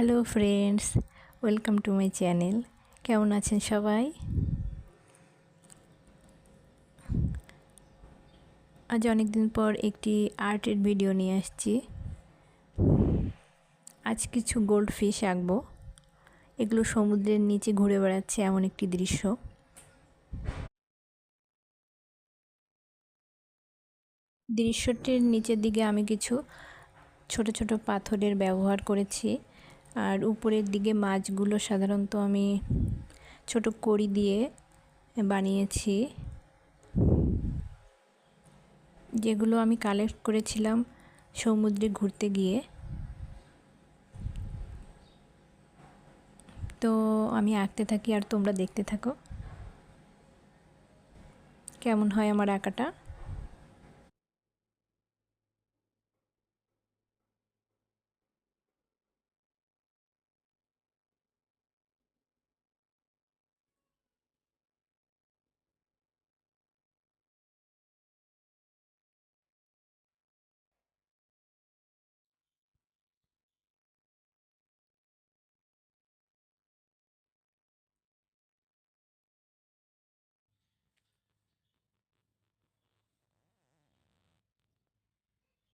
Hello friends, welcome to my channel. কেমন আছেন সবাই? আজ অনেক দিন পর একটি আর্টের ভিডিও নিয়ে আসছি। আজ কিছু গোল্ড ফিশ আঁকবো। এগুলো সমুদ্রের নিচে ঘুরে বেড়াচ্ছে এমন একটি দৃশ্য। দৃশ্যটির নিচের দিকে আমি কিছু ছোট ছোট পাথরের ব্যবহার করেছি, আর উপরের দিকে মাছগুলো সাধারণত আমি ছোট কড়ি দিয়ে বানিয়েছি, যেগুলো আমি কালেক্ট করেছিলাম সমুদ্রে ঘুরতে গিয়ে। তো আমি আঁকতে থাকি আর তোমরা দেখতে থাকো কেমন হয় আমার আঁকাটা।